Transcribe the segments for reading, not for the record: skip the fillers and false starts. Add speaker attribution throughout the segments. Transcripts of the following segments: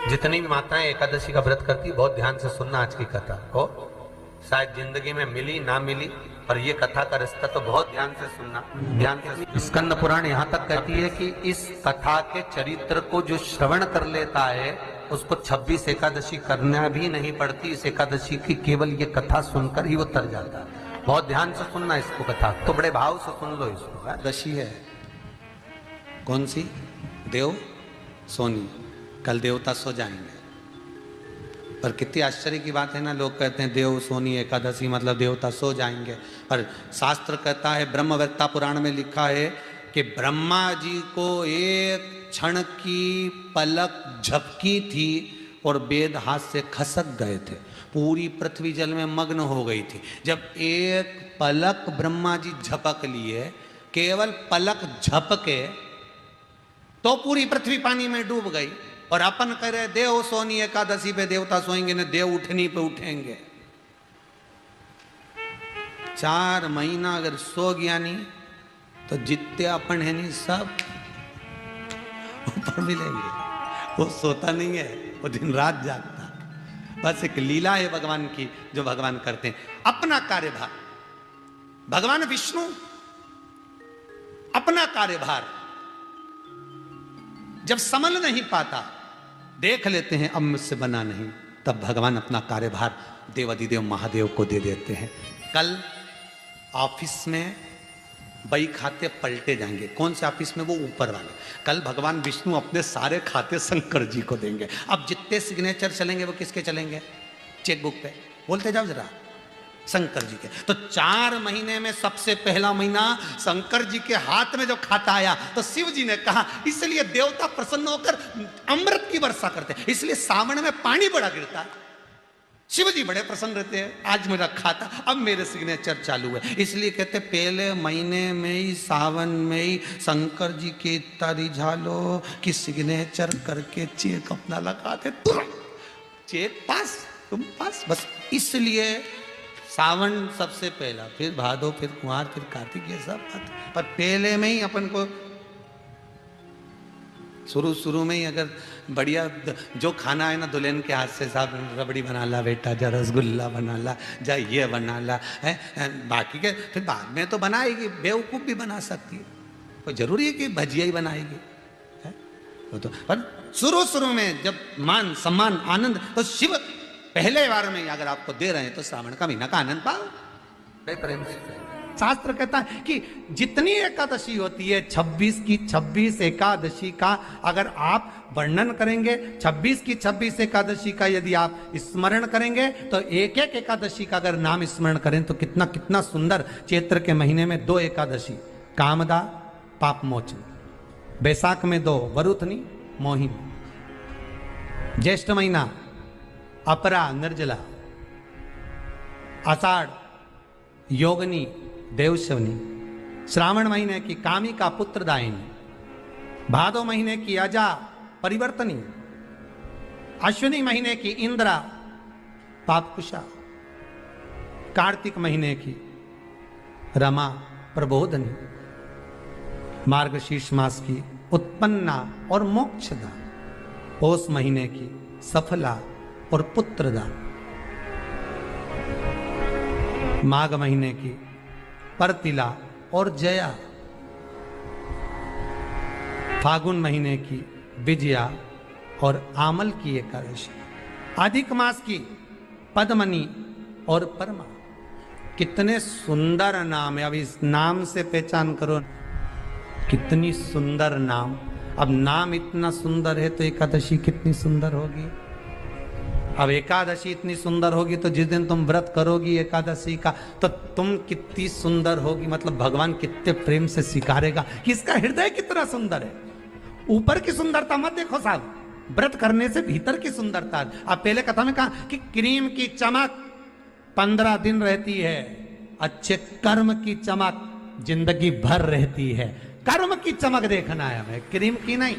Speaker 1: जितनी भी माताएं एकादशी का व्रत करती, बहुत ध्यान से सुनना आज की कथा को। शायद जिंदगी में मिली ना मिली, पर ये कथा का रिश्ता तो बहुत ध्यान से सुनना, ध्यान से। स्कंद पुराण यहाँ तक कहती है कि इस कथा के चरित्र को जो श्रवण कर लेता है उसको 26 एकादशी करना भी नहीं पड़ती। इस एकादशी की केवल ये कथा सुनकर ही वो तर जाता है। बहुत ध्यान से सुनना इसको, कथा तो बड़े भाव से सुन लो इसको।
Speaker 2: दशी है कौन सी? देव सोनी। कल देवता सो जाएंगे। पर कितनी आश्चर्य की बात है ना, लोग कहते हैं देव सोनी एकादशी मतलब देवता सो जाएंगे, पर शास्त्र कहता है, ब्रह्मवेत्ता पुराण में लिखा है कि ब्रह्मा जी को एक क्षण की पलक झपकी थी और वेद हाथ से खसक गए थे, पूरी पृथ्वी जल में मग्न हो गई थी। जब एक पलक ब्रह्मा जी झपक लिए, केवल पलक झपके, तो पूरी पृथ्वी पानी में डूब गई। और अपन कह रहे देव सोनी एकादशी पे देवता सोएंगे न, देव उठनी पे उठेंगे। 4 महीना अगर सो गया नहीं तो जितने अपन है नहीं सब ऊपर मिलेंगे। वो सोता नहीं है, वो दिन रात जागता। बस एक लीला है भगवान की जो भगवान करते हैं। अपना कार्यभार, भगवान विष्णु अपना कार्यभार जब संभल नहीं पाता, देख लेते हैं अब मुझसे बना नहीं, तब भगवान अपना कार्यभार देवाधिदेव महादेव को दे देते हैं। कल ऑफिस में बही खाते पलटे जाएंगे। कौन से ऑफिस में? वो ऊपर वाले। कल भगवान विष्णु अपने सारे खाते शंकर जी को देंगे। अब जितने सिग्नेचर चलेंगे वो किसके चलेंगे? चेकबुक पे। बोलते जाओ जरा, शंकर जी के। तो 4 महीने में सबसे पहला महीना शंकर जी के हाथ में जो खाता आया, तो शिव जी ने कहा, इसलिए देवता प्रसन्न होकर अमृत की वर्षा करते हैं। इसलिए सावन में पानी बड़ा गिरता है, शिव जी बड़े प्रसन्न रहते हैं। आज मेरा खाता, अब मेरे सिग्नेचर चालू है। इसलिए कहते पहले महीने में ही, सावन में ही शंकर जी के इतना रिझालो कि सिग्नेचर करके चेक अपना लगाते, तुरंत चेक पास, तुम पास। बस इसलिए सावन सबसे पहला, फिर भादो, फिर कुंवार, फिर कार्तिक, ये सब बात। पर पहले में ही अपन को शुरू में ही अगर बढ़िया जो खाना है ना दुल्हन के हाथ से, साहब रबड़ी बना ला बेटा, जा रसगुल्ला बना ला, जा ये बना ला है, बाकी के फिर बाद में तो बनाएगी, बेवकूफ़ भी बना सकती है। कोई जरूरी है कि भजिया ही बनाएगी है? वो तो पर शुरू में जब मान सम्मान आनंद, तो शिव पहले बार में अगर आपको दे रहे हैं तो श्रावण का महीना का आनंद पाओ प्रेम से। शास्त्र कहता है कि जितनी एकादशी होती है, 26 की 26 एकादशी का अगर आप वर्णन करेंगे, 26 की 26 एकादशी का यदि आप स्मरण करेंगे, तो एक एक एकादशी का अगर नाम स्मरण करें तो कितना कितना सुंदर। चैत्र के महीने में 2 एकादशी, कामदा पाप मोचन, बैसाख में 2 वरुथनी मोहिनी, ज्येष्ठ महीना अपरा निर्जला, आषाढ़ योगनी देवशवनी, श्रावण महीने की कामिका पुत्रदायिनी, भादो महीने की अजा परिवर्तनी, अश्विनी महीने की इंद्रा पापकुशा, कार्तिक महीने की रमा प्रबोधनी, मार्गशीर्ष मास की उत्पन्ना और मोक्षदा, पौष महीने की सफला और पुत्रदा, माघ महीने की परतिला और जया, फागुन महीने की विजया और आमल की एकादशी, अधिक मास की पद्मनी और परमा। कितने सुंदर नाम है। अब इस नाम से पहचान करो कितनी सुंदर नाम। अब नाम इतना सुंदर है तो एकादशी कितनी सुंदर होगी। अब एकादशी इतनी सुंदर होगी तो जिस दिन तुम व्रत करोगी एकादशी का, तो तुम कितनी सुंदर होगी। मतलब भगवान कितने प्रेम से स्वीकारेगा कि इसका हृदय कितना सुंदर है। ऊपर की सुंदरता मत देखो साहब, व्रत करने से भीतर की सुंदरता। अब पहले कथा में कहा कि क्रीम की चमक 15 दिन रहती है, अच्छे कर्म की चमक जिंदगी भर रहती है। कर्म की चमक देखना है हमें, क्रीम की नहीं।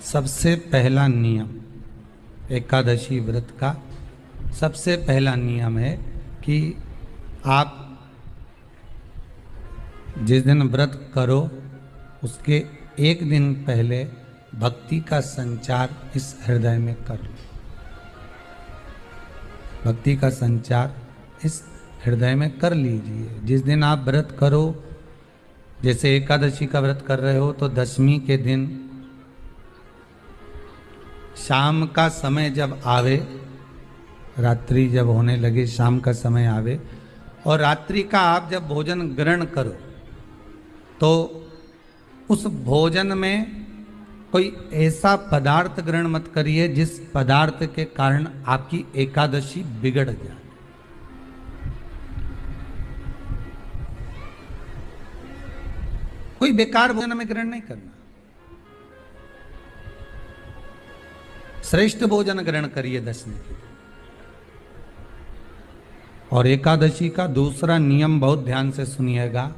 Speaker 2: सबसे पहला नियम एकादशी व्रत का, सबसे पहला नियम है कि आप जिस दिन व्रत करो उसके एक दिन पहले भक्ति का संचार इस हृदय में कर लो। भक्ति का संचार इस हृदय में कर लीजिए। जिस दिन आप व्रत करो, जैसे एकादशी का व्रत कर रहे हो, तो दशमी के दिन शाम का समय जब आवे, रात्रि जब होने लगे, शाम का समय आवे और रात्रि का आप जब भोजन ग्रहण करो, तो उस भोजन में कोई ऐसा पदार्थ ग्रहण मत करिए जिस पदार्थ के कारण आपकी एकादशी बिगड़ जाए। कोई बेकार भोजन में ग्रहण नहीं करना, श्रेष्ठ भोजन ग्रहण करिए दशमी के। और एकादशी का दूसरा नियम बहुत ध्यान से सुनिएगा।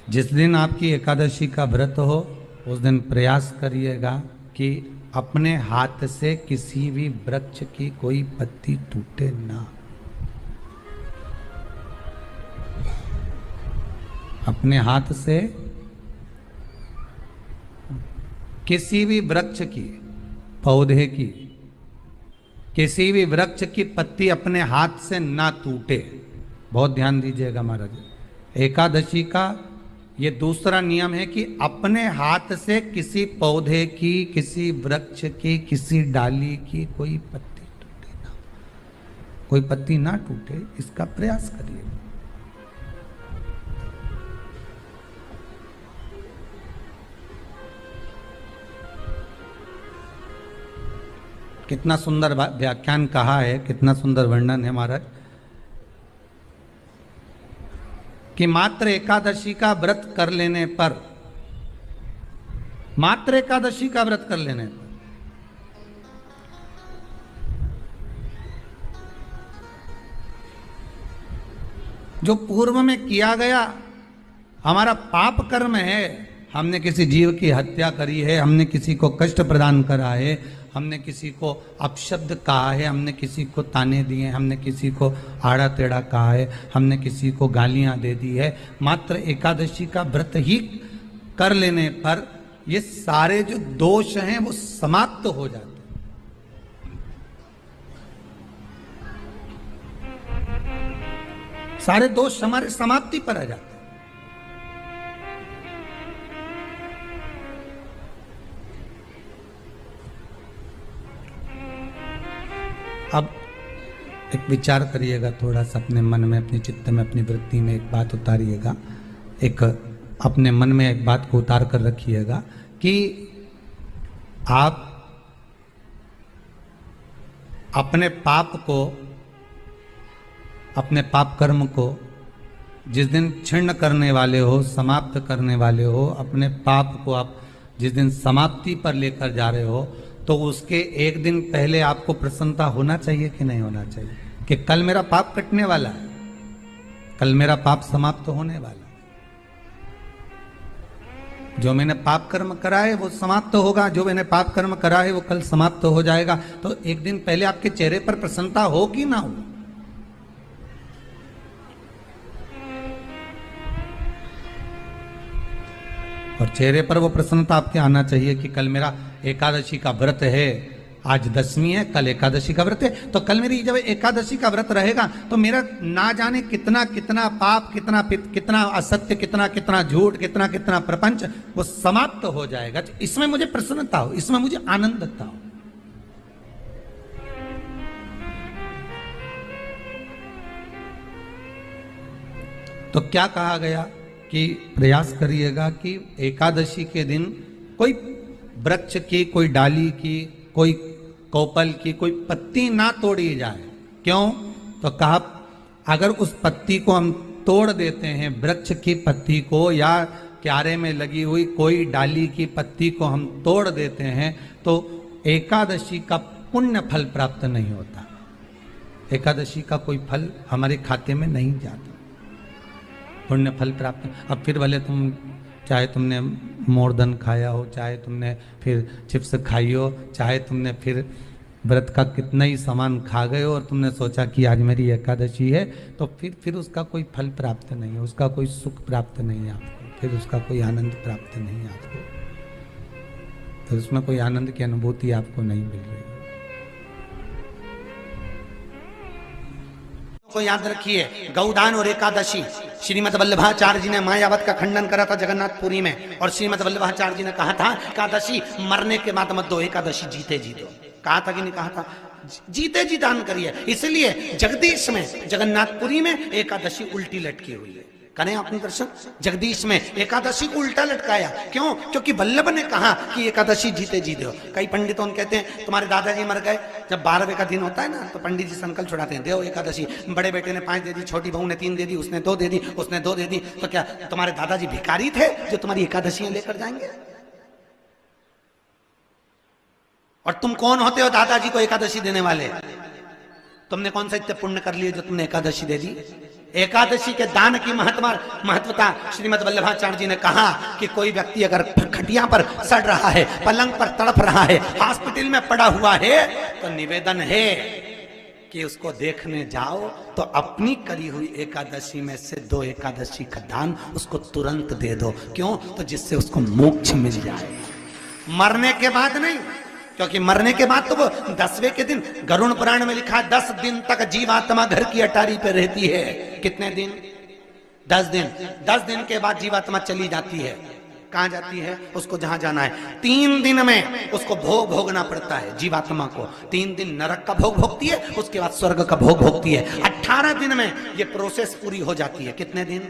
Speaker 2: जिस दिन आपकी एकादशी का व्रत हो, उस दिन प्रयास करिएगा कि अपने हाथ से किसी भी वृक्ष की कोई पत्ती टूटे ना। अपने हाथ से किसी भी वृक्ष की, पौधे की, किसी भी वृक्ष की पत्ती अपने हाथ से ना टूटे। बहुत ध्यान दीजिएगा महाराज। एकादशी का ये दूसरा नियम है कि अपने हाथ से किसी पौधे की, किसी वृक्ष की, किसी डाली की कोई पत्ती टूटे ना, कोई पत्ती ना टूटे, इसका प्रयास करिए। कितना सुंदर व्याख्यान कहा है, कितना सुंदर वर्णन है महाराज, कि मात्र एकादशी का व्रत कर लेने पर, मात्र एकादशी का व्रत कर लेने पर जो पूर्व में किया गया हमारा पाप कर्म है, हमने किसी जीव की हत्या करी है, हमने किसी को कष्ट प्रदान करा है, हमने किसी को अपशब्द कहा है, हमने किसी को ताने दिए, हमने किसी को आड़ा टेढ़ा कहा है, हमने किसी को गालियां दे दी है, मात्र एकादशी का व्रत ही कर लेने पर ये सारे जो दोष हैं वो समाप्त हो जाते हैं। सारे दोष हमारे समाप्ति पर आ जाते हैं। अब एक विचार करिएगा थोड़ा सा अपने मन में, अपने चित्त में, अपनी वृत्ति में एक बात उतारिएगा, एक अपने मन में एक बात को उतार कर रखिएगा कि आप अपने पाप को, अपने पाप कर्म को जिस दिन क्षीण करने वाले हो, समाप्त करने वाले हो, अपने पाप को आप जिस दिन समाप्ति पर लेकर जा रहे हो, तो उसके एक दिन पहले आपको प्रसन्नता होना चाहिए कि नहीं होना चाहिए कि कल मेरा पाप कटने वाला है, कल मेरा पाप समाप्त होने वाला है, जो मैंने पाप कर्म करा है वो समाप्त होगा, जो मैंने पाप कर्म करा है वो कल समाप्त हो जाएगा। तो एक दिन पहले आपके चेहरे पर प्रसन्नता हो कि ना हो? और चेहरे पर वो प्रसन्नता आपके आना चाहिए कि कल मेरा एकादशी का व्रत है, आज दशमी है, कल एकादशी का व्रत है, तो कल मेरी जब एकादशी का व्रत रहेगा तो मेरा ना जाने कितना कितना पाप, कितना असत्य, कितना झूठ, कितना प्रपंच वो समाप्त हो जाएगा। इसमें मुझे प्रसन्नता हो, इसमें मुझे आनंदता हो। तो क्या कहा गया कि प्रयास करिएगा कि एकादशी के दिन कोई वृक्ष की, कोई डाली की, कोई कोपल की कोई पत्ती ना तोड़ी जाए। क्यों? तो कहा अगर उस पत्ती को हम तोड़ देते हैं, वृक्ष की पत्ती को या क्यारे में लगी हुई कोई डाली की पत्ती को हम तोड़ देते हैं, तो एकादशी का पुण्य फल प्राप्त नहीं होता, एकादशी का कोई फल हमारे खाते में नहीं जाता, पुण्य फल प्राप्त। अब फिर भले तुम चाहे तुमने मोरधन खाया हो, चाहे तुमने फिर चिप्स खाई हो, चाहे तुमने फिर व्रत का कितना ही सामान खा गए हो और तुमने सोचा कि आज मेरी एकादशी है, तो फिर उसका कोई फल प्राप्त नहीं है, उसका कोई सुख प्राप्त नहीं है आपको, फिर उसका कोई आनंद प्राप्त नहीं है आपको।
Speaker 1: तो उसमें कोई आनंद की अनुभूति आपको नहीं मिल रही।
Speaker 2: को याद रखिए, गौदान और एकादशी, श्रीमद वल्लभाचार्य जी ने मायावत का खंडन करा था जगन्नाथपुरी में, और श्रीमद वल्लभाचार्य जी ने कहा था एकादशी मरने के बाद मत दो, एकादशी जीते जी दो। कहा था कि नहीं कहा था? जीते जी दान करिए। इसलिए जगदीश में जगन्नाथपुरी में एकादशी उल्टी लटकी हुई है। करें आपने दर्शन? जगदीश में एकादशी को उल्टा लटकाया, क्यों? क्योंकि वल्लभ ने कहा कि एकादशी जीते जी दो। कई पंडितों कहते हैं तुम्हारे दादाजी मर गए, जब 12वें का दिन होता है ना तो पंडित जी संकल्प छुड़ाते हैं, दो एकादशी। बड़े बेटे ने 5 दे दी, छोटी बहू ने 3 दे दी, उसने 2 दे दी, उसने 2 दे दी, तो क्या तुम्हारे दादाजी भिखारी थे जो तुम्हारी एकादशियां लेकर जाएंगे? और तुम कौन होते हो दादाजी को एकादशी देने वाले? तुमने कौन सा इतने पुण्य कर लिए जो तुमने एकादशी दे दी? एकादशी के दान की महत्वता श्रीमद वल्लभाचार्य जी ने कहा कि कोई व्यक्ति अगर खटिया पर सड़ रहा है, पलंग पर तड़प रहा है, हॉस्पिटल में पड़ा हुआ है, तो निवेदन है कि उसको देखने जाओ तो अपनी करी हुई एकादशी में से 2 एकादशी का दान उसको तुरंत दे दो। क्यों? तो जिससे उसको मोक्ष मिल जाए, मरने के बाद नहीं। क्योंकि मरने के बाद तो वो 10वें के दिन, गरुड़ पुराण में लिखा है 10 दिन तक जीवात्मा घर की अटारी पे रहती है। कितने दिन? 10 दिन। 10 दिन के बाद जीवात्मा चली जाती है। कहां जाती है? उसको जहां जाना है। 3 दिन में उसको भोग भोगना पड़ता है जीवात्मा को। 3 दिन नरक का भोग भोगती है, उसके बाद स्वर्ग का भोग भोगती है। 18 दिन में ये प्रोसेस पूरी हो जाती है। कितने दिन?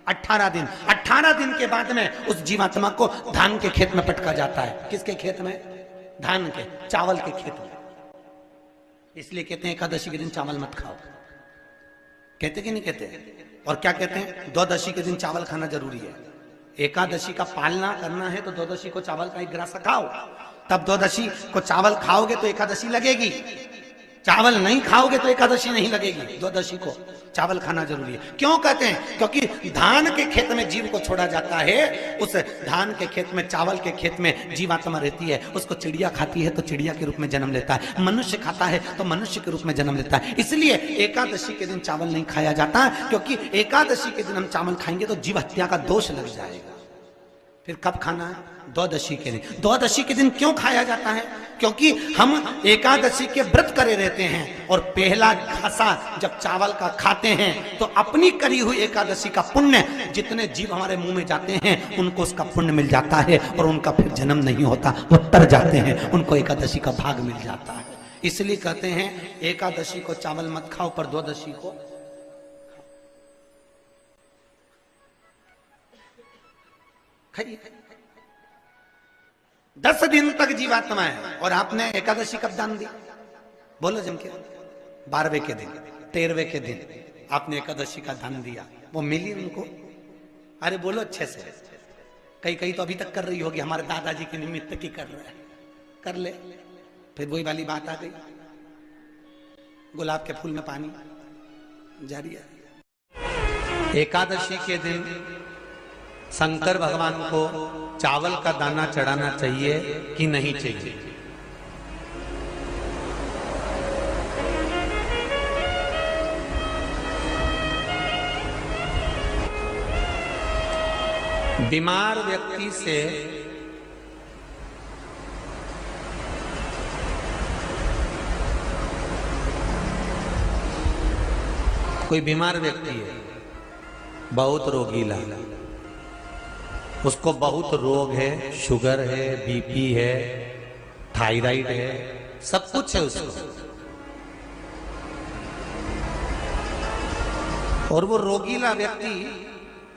Speaker 2: 18 दिन। 18 दिन के बाद में उस जीवात्मा को धान के खेत में पटका जाता है। किसके खेत में? धान के, चावल के खेत में। इसलिए कहते हैं एकादशी के दिन चावल मत खाओ। कहते कि नहीं कहते? और क्या कहते हैं? द्वादशी के दिन चावल खाना जरूरी है। एकादशी का पालना करना है तो द्वादशी को चावल का 1 गिरास खाओ, तब द्वादशी को चावल खाओगे तो एकादशी लगेगी। चावल नहीं खाओगे तो एकादशी नहीं लगेगी। द्वादशी को चावल खाना जरूरी है। क्यों कहते हैं? क्योंकि धान के खेत में जीव को छोड़ा जाता है, उस धान के खेत में, चावल के खेत में जीवात्मा रहती है। उसको चिड़िया खाती है तो चिड़िया के रूप में जन्म लेता है, मनुष्य खाता है तो मनुष्य के रूप में जन्म लेता है। इसलिए एकादशी के दिन चावल नहीं खाया जाता, क्योंकि एकादशी के दिन हम चावल खाएंगे तो जीव हत्या का दोष लग जाएगा। फिर कब खाना है? द्वादशी के दिन। द्वादशी के दिन क्यों खाया जाता है? क्योंकि हम एकादशी के व्रत करे रहते हैं, और पहला घासा जब चावल का खाते हैं तो अपनी करी हुई एकादशी का पुण्य, जितने जीव हमारे मुंह में जाते हैं उनको उसका पुण्य मिल जाता है, और उनका फिर जन्म नहीं होता, वो तर जाते हैं, उनको एकादशी का भाग मिल जाता है। इसलिए कहते हैं एकादशी को चावल मत खाओ, पर द्वादशी को खाइए। 10 दिन तक जीवात्मा है, और आपने एकादशी कब दान दी? बोलो जम के। 12वें के दिन, 13वें के दिन आपने एकादशी का दान दिया, वो मिली उनको? अरे बोलो अच्छे से। कई तो अभी तक कर रही होगी, हमारे दादाजी के निमित्त की कर रहा है, कर ले। फिर वही वाली बात आ गई, गुलाब के फूल में पानी जारी है। एकादशी के दिन शंकर भगवान को चावल का दाना चढ़ाना चाहिए कि नहीं चाहिए? बीमार व्यक्ति से कोई बीमार व्यक्ति है, बहुत रोगीला, उसको बहुत रोग है, शुगर है, बीपी है, थायराइड है, सब कुछ है उसको, और वो रोगीला व्यक्ति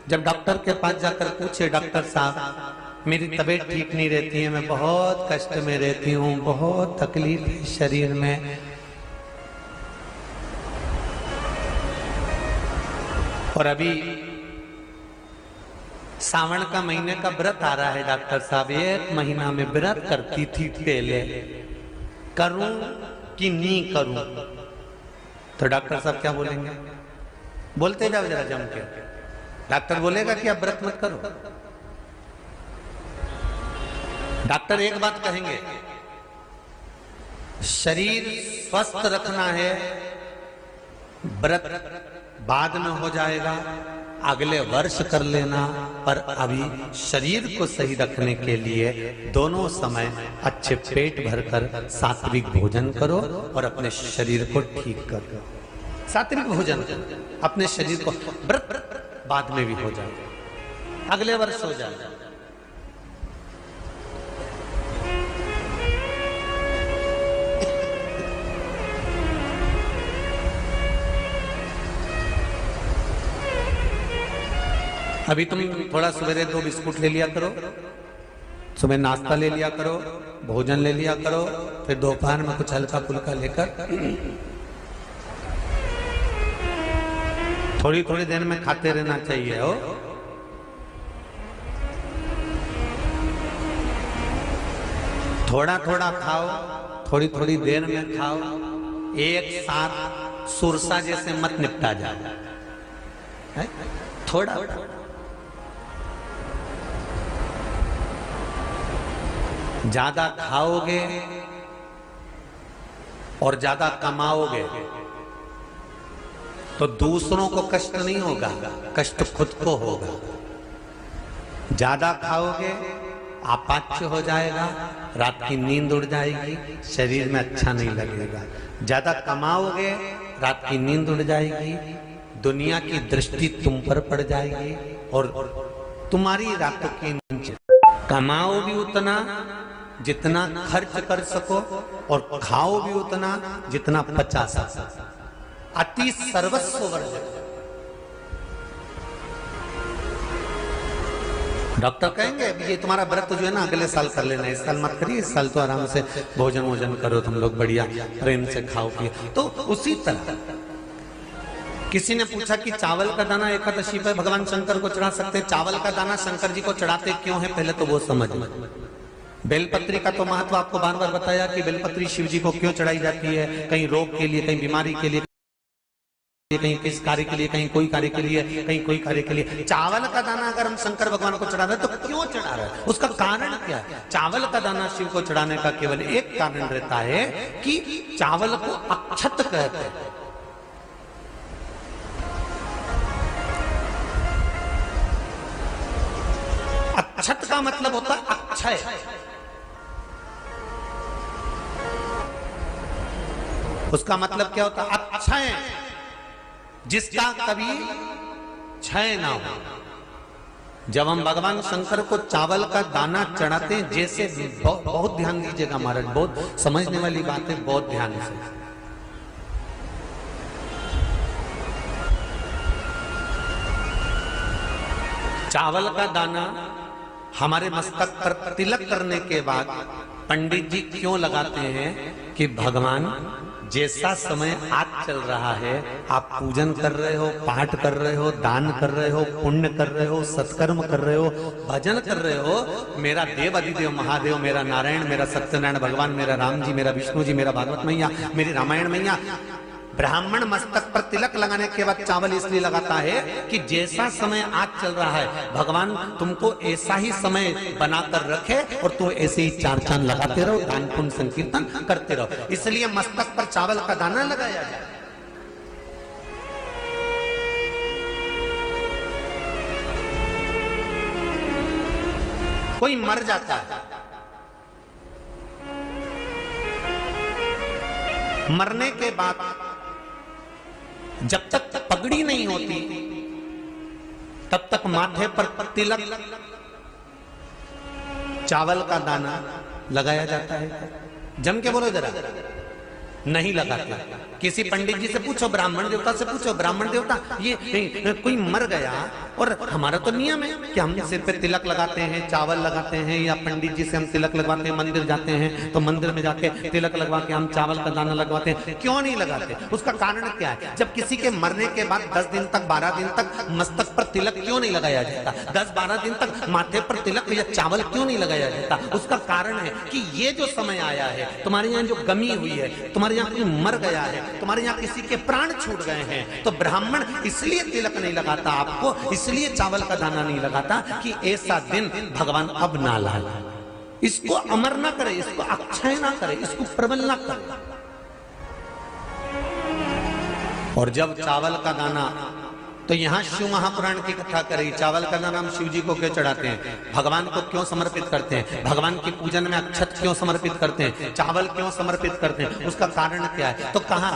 Speaker 2: जब डॉक्टर के पास जाकर पूछे, डॉक्टर साहब मेरी तबीयत ठीक नहीं रहती है, मैं बहुत कष्ट में रहती हूँ, बहुत तकलीफ है शरीर में, और अभी सावन का महीने का व्रत आ रहा है डॉक्टर साहब, 1 महीना में व्रत करती थी पहले, करूं कि नहीं करूं? तो डॉक्टर साहब क्या बोलेंगे? बोलते जाओ जरा जम के। डॉक्टर बोलेगा कि आप व्रत मत करो। डॉक्टर एक बात कहेंगे, शरीर स्वस्थ रखना है, व्रत बाद में हो जाएगा, अगले वर्ष कर लेना, पर अभी शरीर को सही रखने के लिए दोनों समय अच्छे पेट भरकर सात्विक भोजन करो और अपने शरीर को ठीक करो। सात्विक भोजन अपने शरीर को, व्रत बाद में भी हो जाए, अगले वर्ष हो जाए। अभी तुम थोड़ा सवेरे 2 बिस्कुट ले लिया करो, सुबह नाश्ता ले लिया करो, भोजन ले लिया करो, फिर दोपहर में कुछ हल्का फुल्का लेकर थोड़ी थोड़ी देर में खाते रहना चाहिए। हो थोड़ा थोड़ा खाओ, थोड़ी थोड़ी देर में खाओ, एक साथ सुरसा जैसे मत निपटा जाए, थोड़ा ज्यादा खाओगे और ज्यादा कमाओगे तो दूसरों को कष्ट नहीं होगा, कष्ट खुद को होगा। ज्यादा खाओगे अपाच्य हो जाएगा, रात की नींद उड़ जाएगी, शरीर में अच्छा नहीं लगेगा। ज्यादा कमाओगे रात की नींद उड़ जाएगी, दुनिया की दृष्टि तुम पर पड़ जाएगी और तुम्हारी रातों की नींद। कमाओ भी उतना जितना खर्च कर सको और खाओ भी उतना जितना पचा सको। अति सर्वस्व वर्जक। डॉक्टर कहेंगे ये तुम्हारा व्रत जो है ना अगले साल कर लेना, इस साल मत करिए, इस साल तो आराम से भोजन वोजन करो तुम लोग, बढ़िया प्रेम से खाओ पिए। तो उसी तरह किसी ने पूछा कि चावल का दाना एकादशी पर भगवान शंकर को चढ़ा सकते हैं, चावल का दाना शंकर जी को चढ़ाते क्यों है, पहले तो वो समझ। बेलपत्री का तो महत्व आपको बार बार बताया कि बेलपत्री शिव जी को क्यों चढ़ाई जाती है, कहीं रोग के लिए, कहीं बीमारी के लिए, कहीं किस कार्य के लिए, कहीं कोई कार्य के लिए, कहीं कोई कार्य के लिए। चावल का दाना अगर हम शंकर भगवान को चढ़ा रहे हैं तो क्यों चढ़ा रहे हैं, उसका कारण क्या है? चावल का दाना शिव को चढ़ाने का केवल एक कारण रहता है कि चावल को अक्षत कहते हैं। अक्षत का मतलब होता है अक्षय। उसका मतलब क्या होता है? अक्षय, जिसका कभी क्षय ना हो। जब हम भगवान शंकर को चावल का दाना चढ़ाते हैं, जैसे बहुत ध्यान दीजिएगा महाराज, बहुत समझने वाली बात है, बहुत ध्यान से। चावल का दाना हमारे मस्तक पर तिलक करने के बाद पंडित जी क्यों लगाते हैं कि भगवान जैसा समय आज चल रहा है, आप पूजन कर रहे हो, पाठ कर रहे हो, दान कर रहे हो, पुण्य कर रहे हो, सत्कर्म कर रहे हो, भजन कर रहे हो, मेरा देव अधिदेव महादेव, मेरा नारायण, मेरा सत्यनारायण भगवान, मेरा राम जी, मेरा विष्णु जी, मेरा भागवत मैया, मेरी रामायण मैया, ब्राह्मण मस्तक पर तिलक लगाने के बाद चावल इसलिए लगाता है कि जैसा समय आज चल रहा है, भगवान तुमको ऐसा ही समय बनाकर रखे और तुम ऐसे ही चार चांद लगाते रहो, दान पुण्य संकीर्तन करते रहो। इसलिए मस्तक पर चावल का दाना लगाया जाए। कोई मर जाता है, मरने के बाद जब तक पगड़ी नहीं होती तब तक माथे पर तिलक, चावल का दाना लगाया जाता है। जम के बोलो जरा, नहीं लगाते। किसी पंडित जी से पूछो, ब्राह्मण देवता से पूछो, ब्राह्मण देवता ये कोई मर गया और हमारा तो नियम है कि हम सिर पे तिलक लगाते हैं, चावल लगाते हैं, या पंडित जी से हम तिलक लगवाते हैं, मंदिर जाते हैं तो मंदिर में जाके तिलक लगवा के हम चावल का दाना लगवाते हैं। क्यों नहीं लगाते? उसका कारण क्या है? जब किसी के मरने के बाद 10 दिन तक, 12 दिन तक मस्तक पर तिलक क्यों नहीं लगाया जाता? 10-12 दिन तक माथे पर तिलक या चावल क्यों नहीं लगाया जाता? उसका कारण है कि ये जो समय आया है, तुम्हारे यहाँ जो गमी हुई है, तुम्हारे यहाँ कोई मर गया है, तुम्हारे यहाँ किसी के प्राण छूट गए हैं, तो ब्राह्मण इसलिए तिलक नहीं लगाता आपको, इसलिए चावल का दाना नहीं लगाता कि ऐसा दिन भगवान अब ना लाए, इसको अमर ना करे, इसको अक्षय ना करे, इसको प्रबल ना करे। और जब चावल का दाना तो यहाँ शिव महापुराण की कथा करी, चावल का दाना हम शिव जी को क्यों चढ़ाते हैं, भगवान को क्यों समर्पित करते हैं, भगवान की पूजन में अक्षत क्यों समर्पित करते हैं, चावल क्यों समर्पित करते हैं, उसका कारण क्या है। तो कहा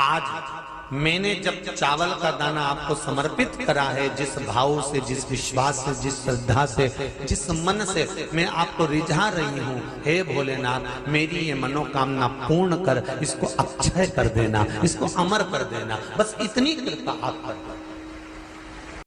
Speaker 2: आज मैंने जब चावल का दाना आपको समर्पित करा है, जिस भाव से, जिस विश्वास से, जिस श्रद्धा से, जिस मन से मैं आपको रिझा रही हूँ, हे भोलेनाथ मेरी ये मनोकामना पूर्ण कर, इसको अक्षय कर देना, इसको अमर कर देना, बस इतनी कृपा आप कर।